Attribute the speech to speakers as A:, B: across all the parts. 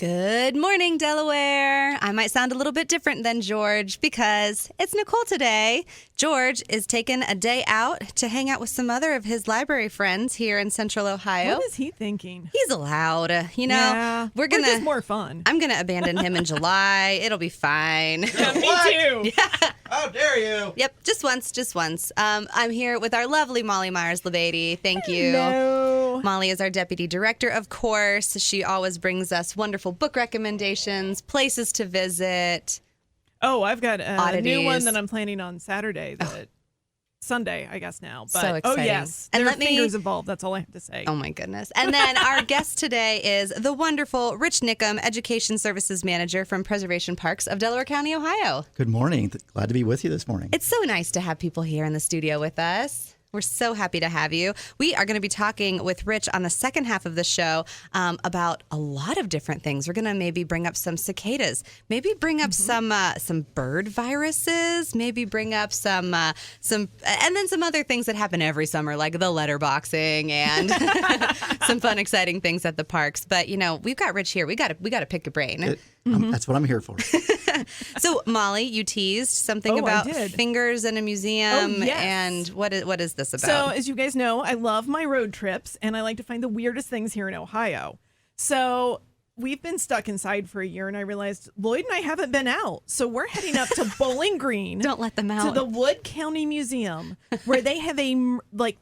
A: Good morning, Delaware. I might sound a little bit different than George because it's Nicole today. George is taking a day out to hang out with some other of his library friends here in Central Ohio.
B: What is he thinking?
A: He's allowed. You know,
B: Yeah,
A: we're just
B: more fun.
A: I'm going to abandon him in July. It'll be fine.
B: Yeah, me too.
A: Yeah.
C: How dare you?
A: Yep, just once. I'm here with our lovely Molly Myers-Labady. Thank you.
B: No.
A: Molly is our deputy director, of course. She always brings us wonderful book recommendations, places to visit.
B: Oh, I've got a
A: Oddities.
B: new one that I'm planning on Saturday. Sunday, I guess now. But,
A: So exciting.
B: Oh, yes.
A: And
B: There are fingers involved. That's all I have to say.
A: Oh, my goodness. And then our guest today is the wonderful Rich Niccum, Education Services Manager from Preservation Parks of Delaware County, Ohio.
C: Good morning. Glad to be with you this morning.
A: It's so nice to have people here in the studio with us. We're so happy to have you. We are going to be talking with Rich on the second half of the show about a lot of different things. We're going to maybe bring up some cicadas, maybe bring up some bird viruses, maybe bring up some, and then some other things that happen every summer, like the letterboxing and some fun, exciting things at the parks. But you know, we've got Rich here. We got to pick a brain.
C: That's what I'm here for.
A: So, Molly, you teased something
B: Oh, I
A: about
B: did.
A: fingers in a museum.
B: Oh, yes.
A: And what is this about?
B: So, as you guys know, I love my road trips, and I like to find the weirdest things here in Ohio. So, we've been stuck inside for a year, and I realized Lloyd and I haven't been out. So, we're heading up to Bowling Green.
A: Don't let them
B: To
A: out.
B: the Wood County Museum, where they have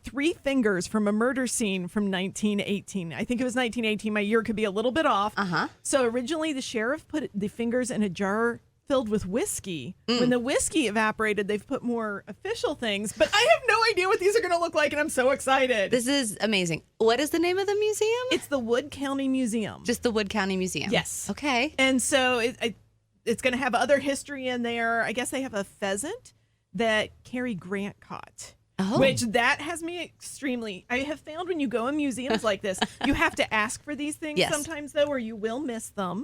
B: three fingers from a murder scene from 1918. I think it was 1918. My year could be a little bit off. So originally the sheriff put the fingers in a jar filled with whiskey. When the whiskey evaporated, they've put more official things, but I have no idea what these are going to look like, and I'm so excited.
A: This is amazing. What is the name of the museum?
B: It's the Wood County Museum.
A: Just the Wood County Museum.
B: Yes.
A: Okay.
B: And so it's going to have other history in there. I guess they have a pheasant that Cary Grant caught.
A: Oh.
B: Which that has me extremely. I have found when you go in museums like this, you have to ask for these things
A: Yes.
B: sometimes, though, or you will miss them.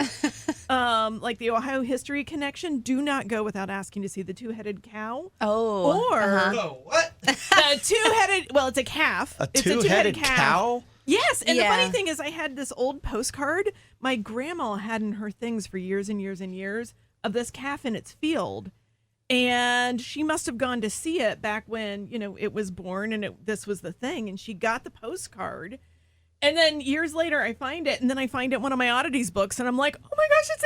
B: Like the Ohio History Connection, do not go without asking to see the two-headed cow.
A: Oh.
B: Or
C: Oh, what?
B: the two-headed, well, it's a calf.
C: A
B: It's
C: two-headed cow?
B: Yes, and
A: Yeah.
B: the funny thing is I had this old postcard my grandma had in her things for years and years and years of this calf in its field. And she must have gone to see it back when, it was born and this was the thing. And she got the postcard. And then years later, I find it. And then I find it in one of my oddities books. And I'm like, oh my gosh, it's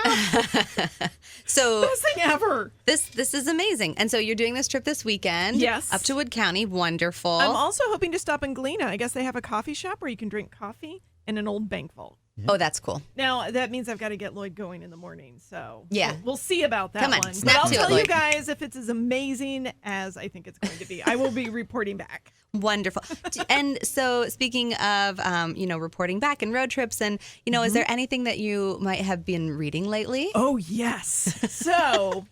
B: actually the calf.
A: So
B: Best thing ever.
A: this is amazing. And so you're doing this trip this weekend.
B: Yes.
A: Up to Wood County. Wonderful.
B: I'm also hoping to stop in Galena. I guess they have a coffee shop where you can drink coffee in an old bank vault.
A: Oh, that's cool.
B: Now, that means I've got to get Lloyd going in the morning, so
A: Yeah.
B: we'll see about that
A: Come on,
B: one.
A: snap
B: But I'll
A: to it,
B: tell you
A: Lloyd.
B: guys if it's as amazing as I think it's going to be. I will be reporting back.
A: Wonderful. And so speaking of, reporting back and road trips and, is there anything that you might have been reading lately?
B: Oh, yes. So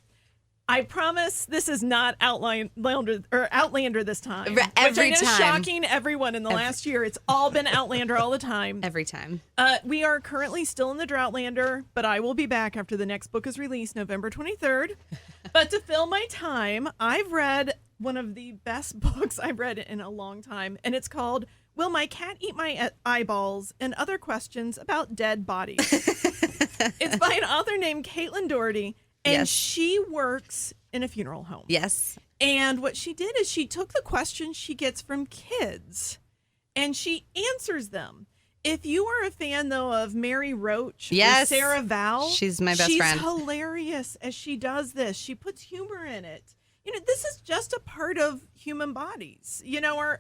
B: I promise this is not Outlander this time.
A: Every
B: which I know is
A: time.
B: shocking everyone in the last year. It's all been Outlander all the time.
A: Every time.
B: We are currently still in the Droughtlander, but I will be back after the next book is released, November 23rd. But to fill my time, I've read one of the best books I've read in a long time, and it's called Will My Cat Eat My Eyeballs? And Other Questions About Dead Bodies. It's by an author named Caitlin Doughty, and
A: Yes.
B: she works in a funeral home.
A: Yes.
B: And what she did is she took the questions she gets from kids and she answers them. If you are a fan, though, of Mary Roach
A: Yes.
B: or Sarah Vowell,
A: She's my best friend.
B: She's hilarious as she does this. She puts humor in it. This is just a part of human bodies.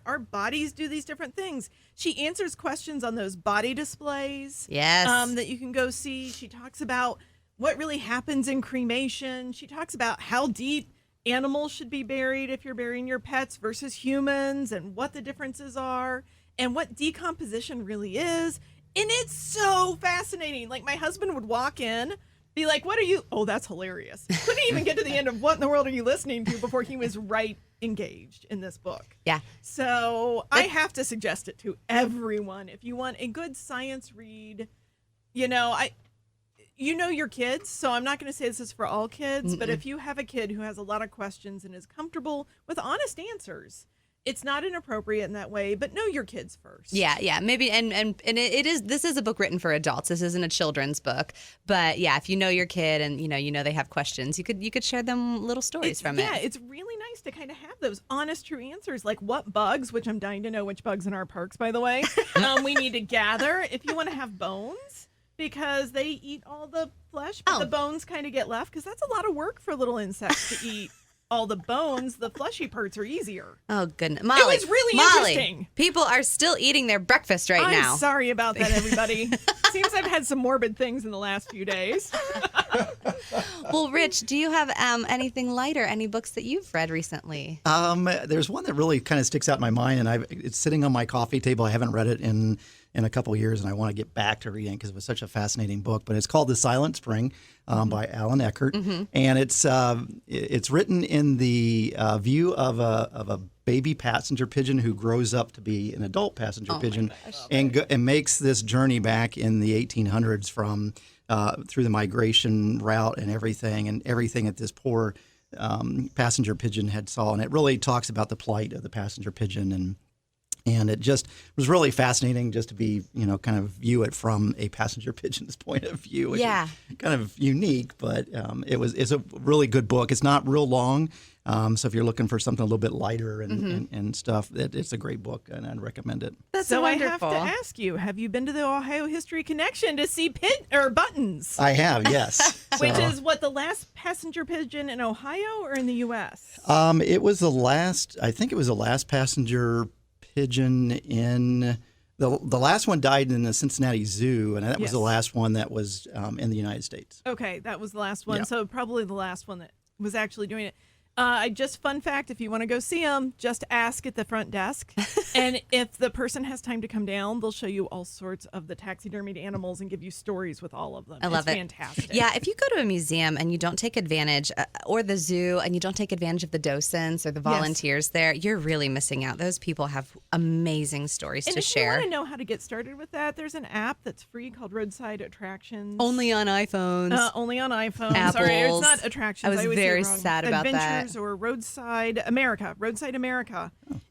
B: Our bodies do these different things. She answers questions on those body displays
A: Yes.
B: that you can go see. She talks about what really happens in cremation. She talks about how deep animals should be buried if you're burying your pets versus humans and what the differences are and what decomposition really is. And it's so fascinating. Like, my husband would walk in, be like, what are you? Oh, that's hilarious. Couldn't even get to the end of what in the world are you listening to before he was right engaged in this book.
A: Yeah.
B: So I have to suggest it to everyone. If you want a good science read, your kids, so I'm not going to say this is for all kids, but if you have a kid who has a lot of questions and is comfortable with honest answers, it's not inappropriate in that way, but know your kids first.
A: Yeah, maybe, and it is. This is a book written for adults. This isn't a children's book, but yeah, if you know your kid and you know they have questions, you could share them little stories from it.
B: Yeah, it's really nice to kind of have those honest, true answers, like what bugs, which I'm dying to know which bugs in our parks, by the way, we need to gather if you want to have bones. Because they eat all the flesh, but the bones kind of get left because that's a lot of work for little insects to eat. All the bones, the fleshy parts are easier.
A: Oh, goodness. Molly,
B: it was really interesting.
A: People are still eating their breakfast now.
B: I'm sorry about that, everybody. Seems I've had some morbid things in the last few days.
A: Well, Rich, do you have anything lighter, any books that you've read recently?
C: There's one that really kind of sticks out in my mind, and it's sitting on my coffee table. I haven't read it in a couple of years, and I want to get back to reading because it was such a fascinating book. But it's called The Silent Spring by Allen Eckert, and it's written in the view of a baby passenger pigeon who grows up to be an adult passenger pigeon, and makes this journey back in the 1800s from through the migration route and everything that this poor passenger pigeon had saw. And it really talks about the plight of the passenger pigeon, and it just was really fascinating just to be, kind of view it from a passenger pigeon's point of view, which is kind of unique, but it's a really good book. It's not real long. So if you're looking for something a little bit lighter and stuff, it's a great book, and I'd recommend it.
A: That's
B: so
A: wonderful.
B: I have to ask you, have you been to the Ohio History Connection to see buttons?
C: I have, yes.
B: Which is the last passenger pigeon in Ohio or in the U.S.?
C: It was I think it was the last passenger pigeon in the last one died in the Cincinnati Zoo, and that was the last one that was in the United States.
B: Okay, that was the last one.
C: Yeah.
B: So probably the last one that was actually doing it. Fun fact, if you want to go see them, just ask at the front desk. And if the person has time to come down, they'll show you all sorts of the taxidermied animals and give you stories with all of them.
A: I love it.
B: Fantastic.
A: Yeah, if you go to a museum and you don't take advantage, or the zoo, and you don't take advantage of the docents or the volunteers there, you're really missing out. Those people have amazing stories to share.
B: And if you want to know how to get started with that, there's an app that's free called Roadside Attractions.
A: Only on iPhones.
B: Only on iPhones.
A: Apples.
B: Sorry, it's not Attractions.
A: I was
B: always say
A: very
B: it wrong.
A: sad about that.
B: Or Roadside America.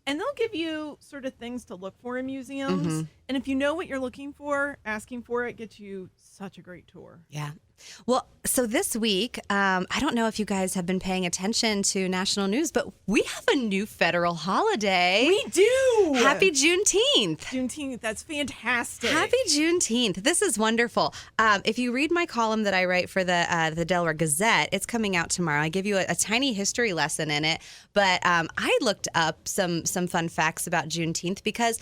B: And they'll give you sort of things to look for in museums. And if you know what you're looking for, asking for it gets you such a great tour.
A: Yeah. Well, so this week, I don't know if you guys have been paying attention to national news, but we have a new federal holiday.
B: We do.
A: Happy Juneteenth.
B: Juneteenth. That's fantastic.
A: Happy Juneteenth. This is wonderful. If you read my column that I write for the Delaware Gazette, it's coming out tomorrow. I give you a tiny history lesson in it, but I looked up some fun facts about Juneteenth because,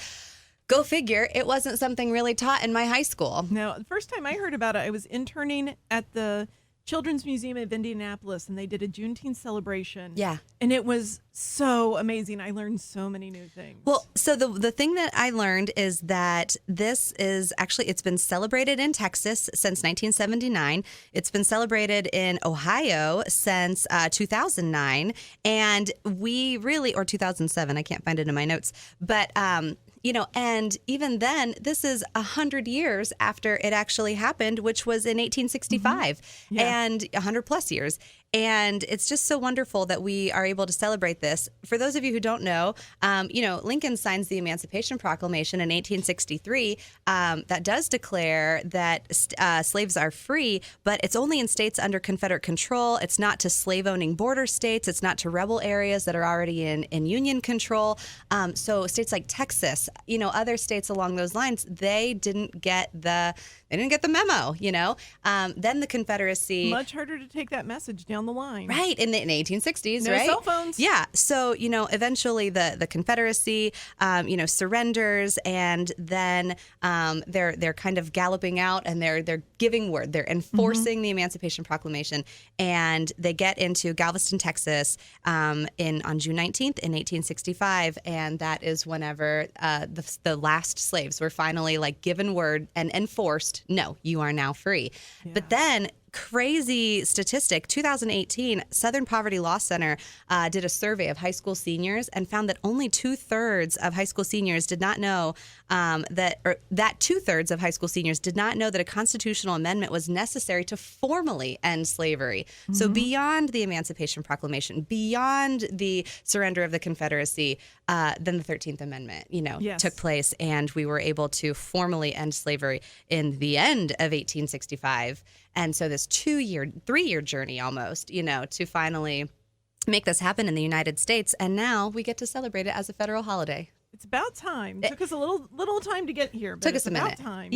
A: go figure, it wasn't something really taught in my high school.
B: No, the first time I heard about it, I was interning at the Children's Museum of Indianapolis, and they did a Juneteenth celebration.
A: Yeah.
B: And it was so amazing. I learned so many new things.
A: Well, so the thing that I learned is that this is actually, it's been celebrated in Texas since 1979. It's been celebrated in Ohio since 2009. And we really, or 2007, I can't find it in my notes, but and even then, this is 100 years after it actually happened, which was in 1865, and 100 plus years. And it's just so wonderful that we are able to celebrate this. For those of you who don't know, Lincoln signs the Emancipation Proclamation in 1863 that does declare that slaves are free, but it's only in states under Confederate control. It's not to slave-owning border states. It's not to rebel areas that are already in Union control. So states like Texas, other states along those lines, they didn't get the memo. Then the Confederacy,
B: much harder to take that message down the line.
A: Right, in the 1860s,
B: no
A: right?
B: cell phones.
A: Yeah, so, eventually the Confederacy, surrenders, and then they're kind of galloping out, and they're giving word. They're enforcing the Emancipation Proclamation, and they get into Galveston, Texas, on June 19th in 1865, and that is whenever the last slaves were finally given word and enforced, no, you are now free. Yeah. But then crazy statistic. 2018, Southern Poverty Law Center did a survey of high school seniors and found that only 2/3 of high school seniors did not know that 2/3 of high school seniors did not know that a constitutional amendment was necessary to formally end slavery. So beyond the Emancipation Proclamation, beyond the surrender of the Confederacy, then the 13th Amendment, took place, and we were able to formally end slavery in the end of 1865. And so this 3-year journey almost, to finally make this happen in the United States. And now we get to celebrate it as a federal holiday.
B: It's about time. It took us a little time to get here, but
A: took
B: it's
A: us a
B: about
A: minute.
B: time.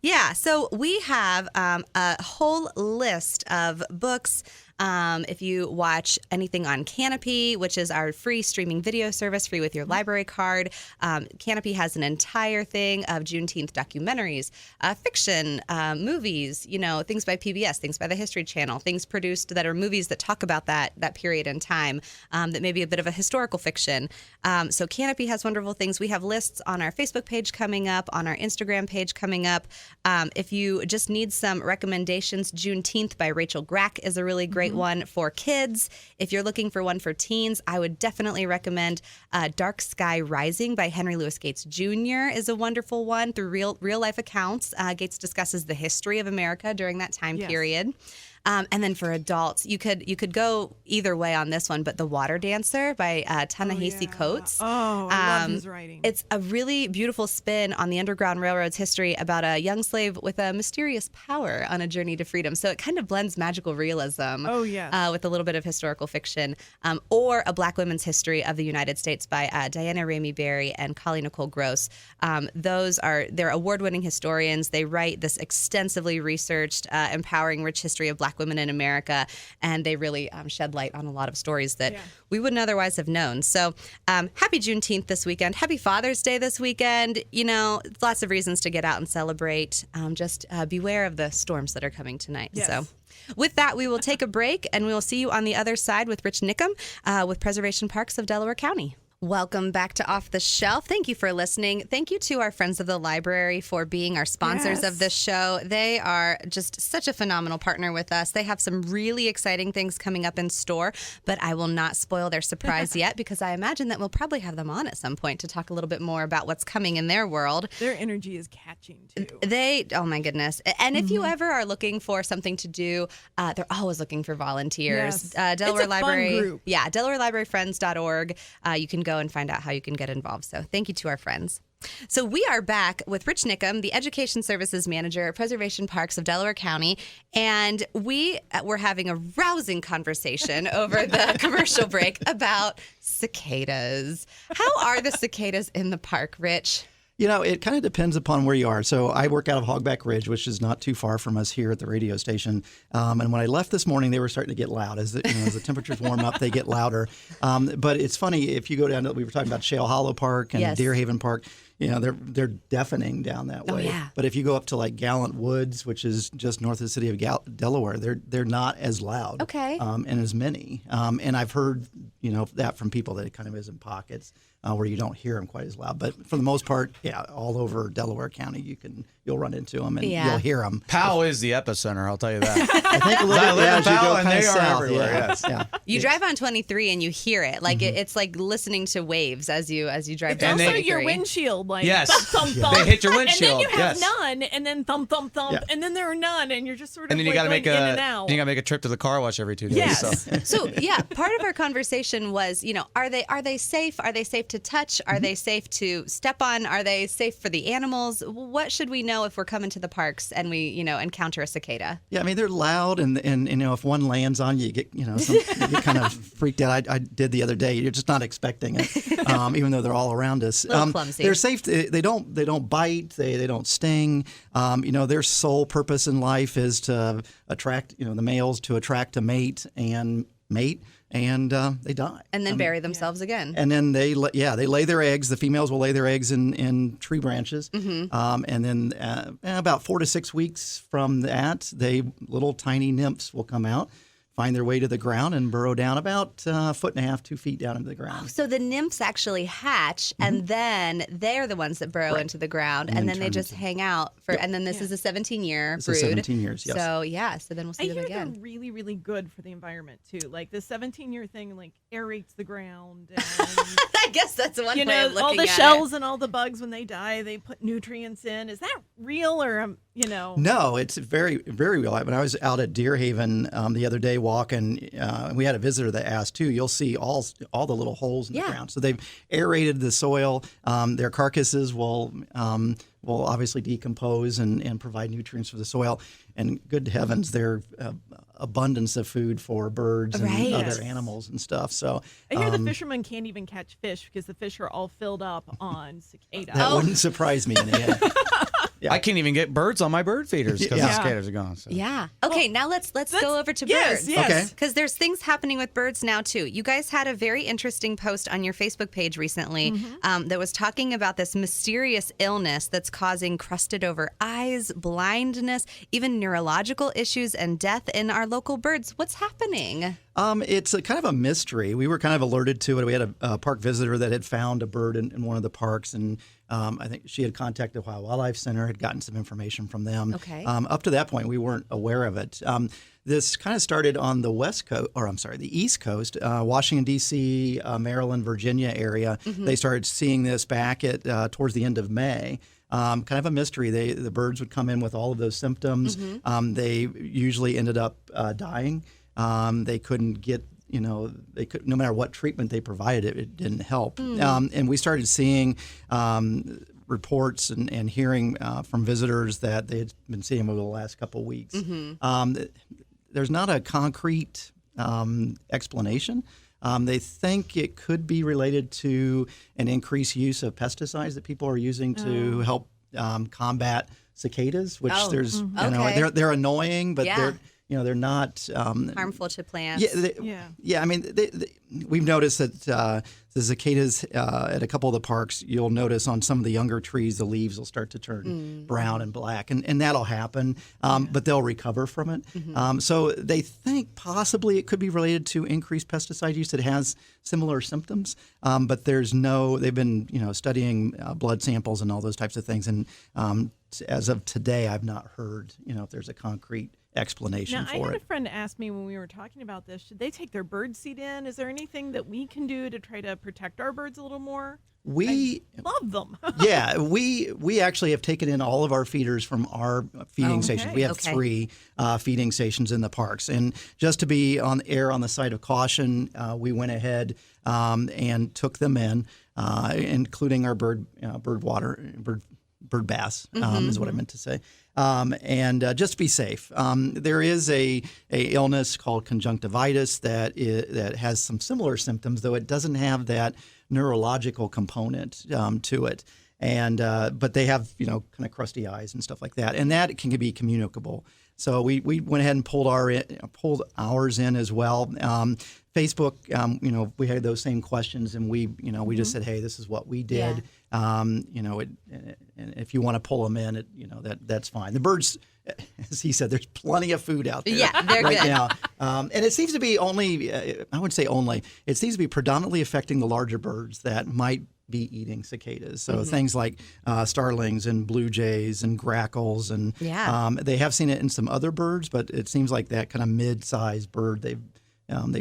A: Yeah. So we have a whole list of books. If you watch anything on Canopy, which is our free streaming video service, free with your library card, Canopy has an entire thing of Juneteenth documentaries, fiction, movies, things by PBS, things by the History Channel, things produced that are movies that talk about that period in time, that may be a bit of a historical fiction. So Canopy has wonderful things. We have lists on our Facebook page coming up, on our Instagram page coming up. If you just need some recommendations, Juneteenth by Rachel Grack is a really great one for kids. If you're looking for one for teens, I would definitely recommend Dark Sky Rising by Henry Louis Gates Jr. is a wonderful one through real life accounts. Gates discusses the history of America during that time period. And then for adults, you could go either way on this one, but The Water Dancer by Ta-Nehisi Coates.
B: Oh, I love his writing.
A: It's a really beautiful spin on the Underground Railroad's history about a young slave with a mysterious power on a journey to freedom. So it kind of blends magical realism with a little bit of historical fiction. Or A Black Women's History of the United States by Diana Ramey Berry and Nicole Gross. They're award-winning historians. They write this extensively researched, empowering, rich history of Black women in America, and they really shed light on a lot of stories that we wouldn't otherwise have known. So happy Juneteenth this weekend. Happy Father's Day this weekend. Lots of reasons to get out and celebrate. Just beware of the storms that are coming tonight.
B: Yes.
A: So with that, we will take a break, and we will see you on the other side with Rich Niccum with Preservation Parks of Delaware County. Welcome back to Off the Shelf. Thank you for listening. Thank you to our friends of the library for being our sponsors of this show. They are just such a phenomenal partner with us. They have some really exciting things coming up in store, but I will not spoil their surprise yet because I imagine that we'll probably have them on at some point to talk a little bit more about what's coming in their world.
B: Their energy is catching, too.
A: Oh my goodness. And if you ever are looking for something to do, they're always looking for volunteers. Delaware
B: it's a
A: Library.
B: Fun group.
A: Yeah, DelawareLibraryFriends.org. You can go and find out how you can get involved. So thank you to our friends. So we are back with Rich Niccum, the Education Services Manager at Preservation Parks of Delaware County, and we were having a rousing conversation over the commercial break about cicadas. How are the cicadas in the park, Rich?
C: It kind of depends upon where you are. So I work out of Hogback Ridge, which is not too far from us here at the radio station. And when I left this morning, they were starting to get loud. As the temperatures warm up, they get louder. But it's funny, if you go down to, we were talking about Shale Hollow Park and Deer Haven Park, they're deafening down that way.
A: Yeah.
C: But if you go up to like Gallant Woods, which is just north of the city of Delaware, they're not as loud.
A: Okay.
C: And as many. And I've heard, that from people that it kind of is in pockets. Where you don't hear them quite as loud. But for the most part, all over Delaware County, you'll run into them and you'll hear them.
D: Powell is the epicenter, I'll tell you that.
C: I think a little bit as you go
D: and
C: kind of
D: they are
C: south.
D: everywhere,
C: Yes.
D: yes.
A: You drive on 23 and you hear it. Like it's like listening to waves as you drive
B: It's
A: down
B: also
A: 23.
B: your windshield, like
D: Yes.
B: thump, thump, thump.
D: They hit your windshield.
B: And then you have
D: Yes.
B: none, and then thump, thump, thump, and then there are none, and you're just sort of
D: And then you
B: like
D: got to
B: going
D: make
B: in and out.
D: a trip to the car wash every 2 days.
B: Yes.
D: So.
A: So part of our conversation was, are they safe? Are they safe to touch? Are they safe to step on? Are they safe for the animals? What should we know if we're coming to the parks and we, encounter a cicada?
C: Yeah, I mean, they're loud, and if one lands on you, you get, you get kind of freaked out. I did the other day. You're just not expecting it, even though they're all around us.
A: A little clumsy.
C: They're safe. They don't bite. They don't sting. Their sole purpose in life is to attract, the males to attract a mate, and they die.
A: And then bury themselves again.
C: And then they lay their eggs. The females will lay their eggs in tree branches. And then about 4 to 6 weeks from that, little tiny nymphs will come out, find their way to the ground and burrow down about a foot and a half, 2 feet down into the ground.
A: So the nymphs actually hatch, and then they're the ones that burrow into the ground, and then they just hang out for. And then this is a 17-year brood.
C: 17 years, yes.
A: So then we'll see them again.
B: They're really, really good for the environment too. Like the 17-year thing, like aerates the ground. And,
A: I guess that's one way of looking
B: all the
A: at
B: shells
A: it.
B: and all the bugs when they die, they put nutrients in. Is that real or
C: No, it's very, very real. When I was out at Deer Haven the other day walking, we had a visitor that asked too. You'll see all the little holes in the ground. So they've aerated the soil. Their carcasses will obviously decompose and provide nutrients for the soil. And good heavens, their abundance of food for birds and other animals and stuff. So
B: I hear the fishermen can't even catch fish because the fish are all filled up on cicadas.
C: that wouldn't surprise me in the end. Yeah.
D: I can't even get birds on my bird feeders because the cicadas are gone. So.
A: Yeah. Okay, now let's go over to birds.
B: Yes.
C: Okay.
A: Because there's things happening with birds now, too. You guys had a very interesting post on your Facebook page recently that was talking about this mysterious illness that's causing crusted over eyes, blindness, even neurological issues, and death in our local birds. What's happening?
C: It's a kind of a mystery. We were kind of alerted to it. We had a park visitor that had found a bird in one of the parks, and I think she had contacted Ohio Wildlife Center, had gotten some information from them.
A: Okay.
C: Up to that point, we weren't aware of it. This kind of started on the the East Coast, Washington, D.C., Maryland, Virginia area. They started seeing this back at towards the end of May. Kind of a mystery. The birds would come in with all of those symptoms. They usually ended up dying. They couldn't get, no matter what treatment they provided, it didn't help. And we started seeing reports and hearing from visitors that they had been seeing over the last couple of weeks. There's not a concrete explanation. They think it could be related to an increased use of pesticides that people are using to help combat cicadas, which they're annoying, but they're not
A: Harmful to plants.
C: I mean, we've noticed that the cicadas at a couple of the parks, you'll notice on some of the younger trees, the leaves will start to turn brown and black, and that'll happen, but they'll recover from it. So they think possibly it could be related to increased pesticide use that has similar symptoms, but they've been studying blood samples and all those types of things, and as of today, I've not heard if there's a concrete explanation for it.
B: I had a friend ask me when we were talking about this, should they take their bird seed in? Is there anything that we can do to try to protect our birds a little more?
C: We
B: love them.
C: we actually have taken in all of our feeders from our feeding stations. We have 3 feeding stations in the parks. And just to be on the side of caution, we went ahead and took them in, including our bird baths, is what I meant to say. And just to be safe, there is a illness called conjunctivitis that has some similar symptoms, though it doesn't have that neurological component to it. And but they have kind of crusty eyes and stuff like that, and that can be communicable. So we went ahead and pulled ours in as well. Facebook, we had those same questions, and we just said, hey, this is what we did. And if you want to pull them in, that's fine. The birds, as he said, there's plenty of food out there
A: they're
C: right
A: good.
C: now. And it seems to be only, I wouldn't say only, it seems to be predominantly affecting the larger birds that might be eating cicadas. So things like starlings and blue jays and grackles. And they have seen it in some other birds, but it seems like that kind of mid-sized bird they've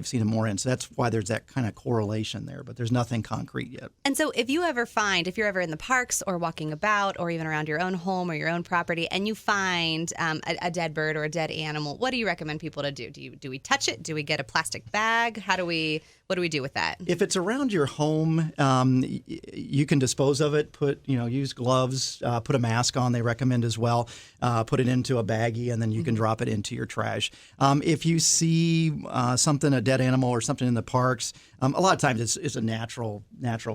C: seen it more in. So that's why there's that kind of correlation there, but there's nothing concrete yet.
A: And so if you're ever in the parks or walking about or even around your own home or your own property and you find a dead bird or a dead animal, what do you recommend people to do? Do we touch it? Do we get a plastic bag? What do we do with that?
C: If it's around your home, you can dispose of it. Use gloves, put a mask on. They recommend as well. Put it into a baggie, and then you can drop it into your trash. If you see a dead animal or something in the parks, a lot of times it's a natural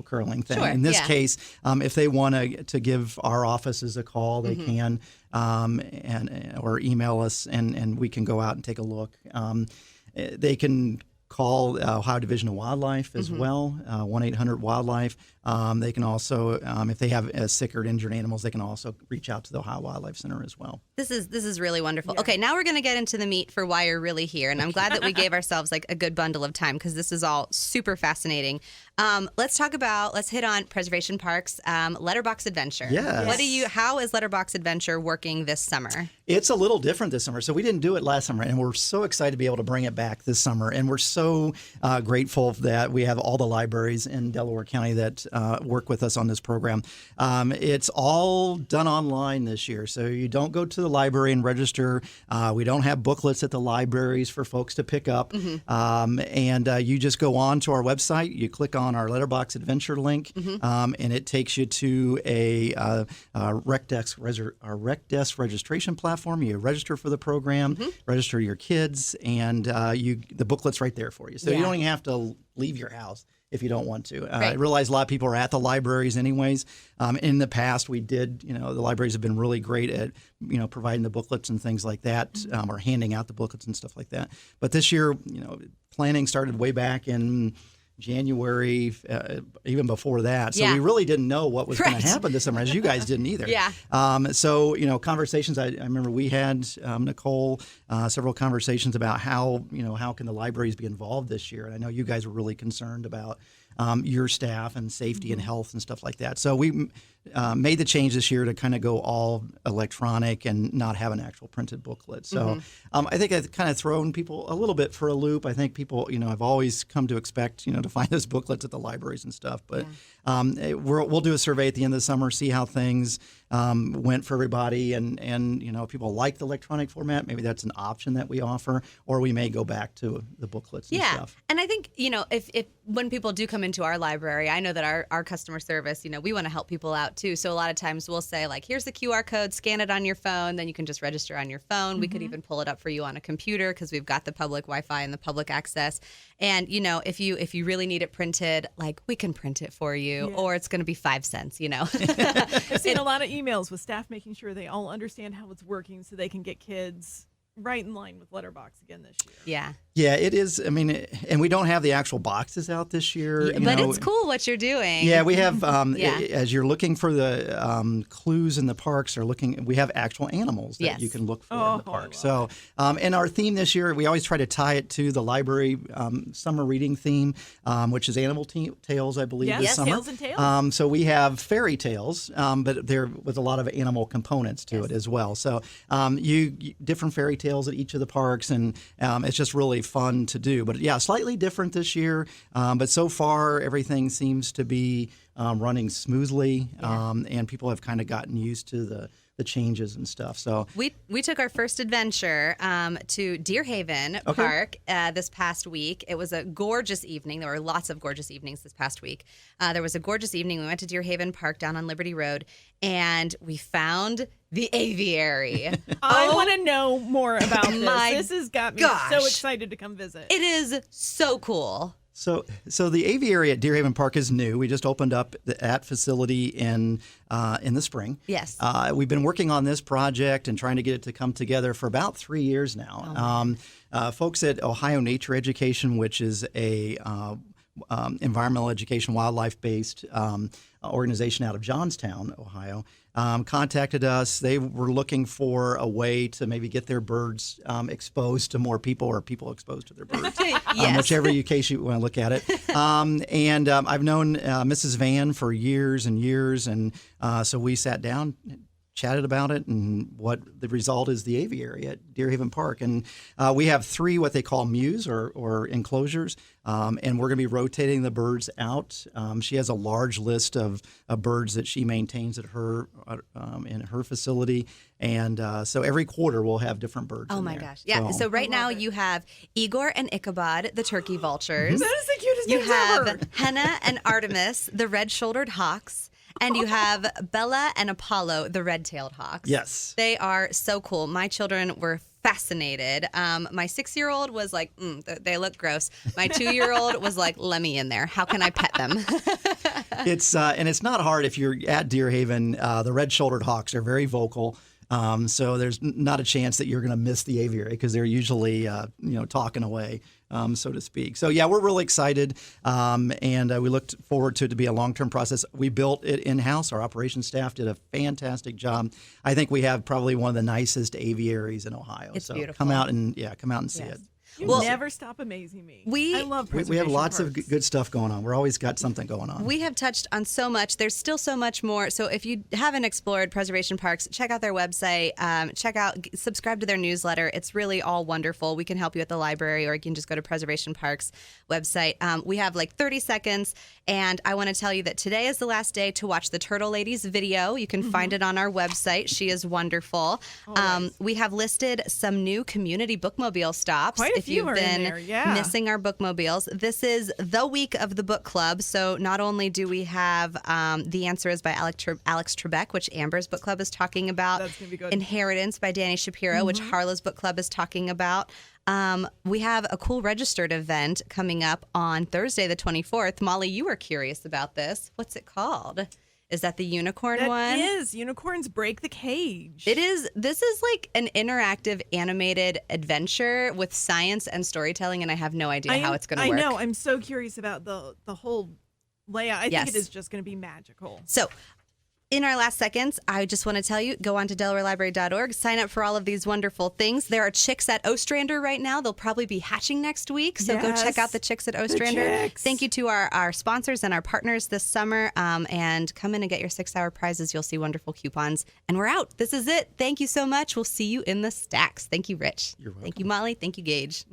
C: curling thing.
A: Sure,
C: in this case, if they want to give our offices a call, they can, or email us, and we can go out and take a look. They can call Ohio Division of Wildlife as well, 1-800-WILDLIFE. They can also, if they have sick or injured animals, they can also reach out to the Ohio Wildlife Center as well.
A: This is really wonderful. Okay, now we're going to get into the meat for why you're really here, and I'm glad that we gave ourselves like a good bundle of time because this is all super fascinating. Let's hit on Preservation Parks, Letterbox Adventure.
C: Yes.
A: How is Letterbox Adventure working this summer?
C: It's a little different this summer. So we didn't do it last summer, and we're so excited to be able to bring it back this summer. And we're so grateful that we have all the libraries in Delaware County that work with us on this program. It's all done online this year. So you don't go to the library and register. We don't have booklets at the libraries for folks to pick up. And you just go on to our website. You click on our Letterbox Adventure link, and it takes you to a rec desk registration platform. You register for the program, register your kids, and the booklet's right there for you. So you don't even have to leave your house if you don't want to. I realize a lot of people are at the libraries anyways. In the past, we did, the libraries have been really great at, providing the booklets and things like that, or handing out the booklets and stuff like that. But this year, planning started way back in January, even before that. So we really didn't know what was going to happen this summer, as you guys didn't either. So, conversations, I remember we had, Nicole, several conversations about how can the libraries be involved this year. And I know you guys were really concerned about your staff and safety and health and stuff like that. So we made the change this year to kind of go all electronic and not have an actual printed booklet. So I think I've kind of thrown people a little bit for a loop. I think people, have always come to expect, to find those booklets at the libraries and stuff. But we'll do a survey at the end of the summer, see how things went for everybody. And if people like the electronic format, maybe that's an option that we offer, or we may go back to the booklets and stuff.
A: And I think, if when people do come into our library, I know that our customer service, we want to help people out too. So a lot of times we'll say, like, here's the QR code, scan it on your phone, then you can just register on your phone. We could even pull it up for you on a computer because we've got the public Wi-Fi and the public access. And, if you really need it printed, like, we can print it for you, or it's going to be 5 cents,
B: I've seen a lot of emails with staff making sure they all understand how it's working so they can get kids right in line with Letterbox again this year.
C: Yeah, it is. I mean, and we don't have the actual boxes out this year.
A: But it's cool what you're doing.
C: Yeah, we have, as you're looking for the clues in the parks, we have actual animals that you can look for in the park. So, and our theme this year, we always try to tie it to the library summer reading theme, which is animal tales, I believe, this summer.
B: Tales and tales.
C: So we have fairy tales, but there with a lot of animal components to it as well. So you different fairy tales at each of the parks, and it's just really fun to do. But slightly different this year. But so far, everything seems to be running smoothly, and people have kind of gotten used to the changes and stuff. So
A: we took our first adventure to Deer Haven Park this past week. It was a gorgeous evening. There were lots of gorgeous evenings this past week. There was a gorgeous evening. We went to Deer Haven Park down on Liberty Road, and we found the aviary.
B: I want to know more about this. This has got me so excited to come visit.
A: It is so cool.
C: So the aviary at Deer Haven Park is new. We just opened up that facility in the spring.
A: Yes.
C: We've been working on this project and trying to get it to come together for about 3 years now. Folks at Ohio Nature Education, which is a environmental education, wildlife-based organization out of Johnstown, Ohio, contacted us. They were looking for a way to maybe get their birds exposed to more people, or people exposed to their birds, whichever case you want to look at it. And I've known Mrs. Van for years and years, and so we sat down, chatted about it, and what the result is the aviary at Deer Haven Park. And we have 3 what they call mews or enclosures, and we're going to be rotating the birds out. She has a large list of birds that she maintains at her in her facility, and so every quarter we'll have different birds.
A: Oh my gosh! Yeah. So right now you have Igor and Ichabod, the turkey vultures.
B: That is the cutest
A: You
B: names
A: have
B: ever.
A: Henna and Artemis, the red-shouldered hawks. And you have Bella and Apollo, the red-tailed hawks.
C: Yes.
A: They are so cool. My children were fascinated. My 6-year-old was like, they look gross. My 2-year-old was like, let me in there. How can I pet them?
C: It's and it's not hard if you're at Deer Haven. The red-shouldered hawks are very vocal. So there's not a chance that you're going to miss the aviary because they're usually, talking away so to speak. So yeah, we're really excited, and we looked forward to it to be a long-term process. We built it in-house. Our operations staff did a fantastic job. I think we have probably one of the nicest aviaries in Ohio.
A: It's
C: so
A: beautiful.
C: come out and see it.
B: You
A: Well,
B: never stop amazing me.
A: we-
B: I love
C: We have lots of
B: parks.
C: good stuff going on. We're always got something going on.
A: We have touched on so much. There's still so much more. So if you haven't explored Preservation Parks, check out their website. Subscribe to their newsletter. It's really all wonderful. We can help you at the library, or you can just go to Preservation Parks website. We have like 30 seconds, and I want to tell you that today is the last day to watch the Turtle Ladies video. You can find it on our website. She is wonderful. We have listed some new community bookmobile stops.
B: Quite a
A: if
B: few
A: you've
B: are in
A: been
B: there, yeah.
A: missing our bookmobiles. This is the week of the book club. So not only do we have The Answer is by Alex Trebek, which Amber's book club is talking about.
B: That's gonna be good.
A: Inheritance by Danny Shapiro, which Harlow's book club is talking about. We have a cool registered event coming up on Thursday, the 24th. Molly, you were curious about this. What's it called? Is that the unicorn
B: That
A: one?
B: is Unicorns Break the Cage.
A: It is. This is like an interactive animated adventure with science and storytelling, and I have no idea how it's going to work.
B: I know. I'm so curious about the whole layout. I
A: Yes.
B: think it is just going to be magical.
A: So, in our last seconds, I just want to tell you, go on to DelawareLibrary.org, sign up for all of these wonderful things. There are chicks at Ostrander right now. They'll probably be hatching next week, so go check
B: Yes.
A: out the chicks at Ostrander.
B: chicks.
A: Thank you to our sponsors and our partners this summer, and come in and get your 6-hour prizes. You'll see wonderful coupons, and we're out. This is it. Thank you so much. We'll see you in the stacks. Thank you, Rich.
C: You're welcome.
A: Thank you, Molly. Thank you, Gage.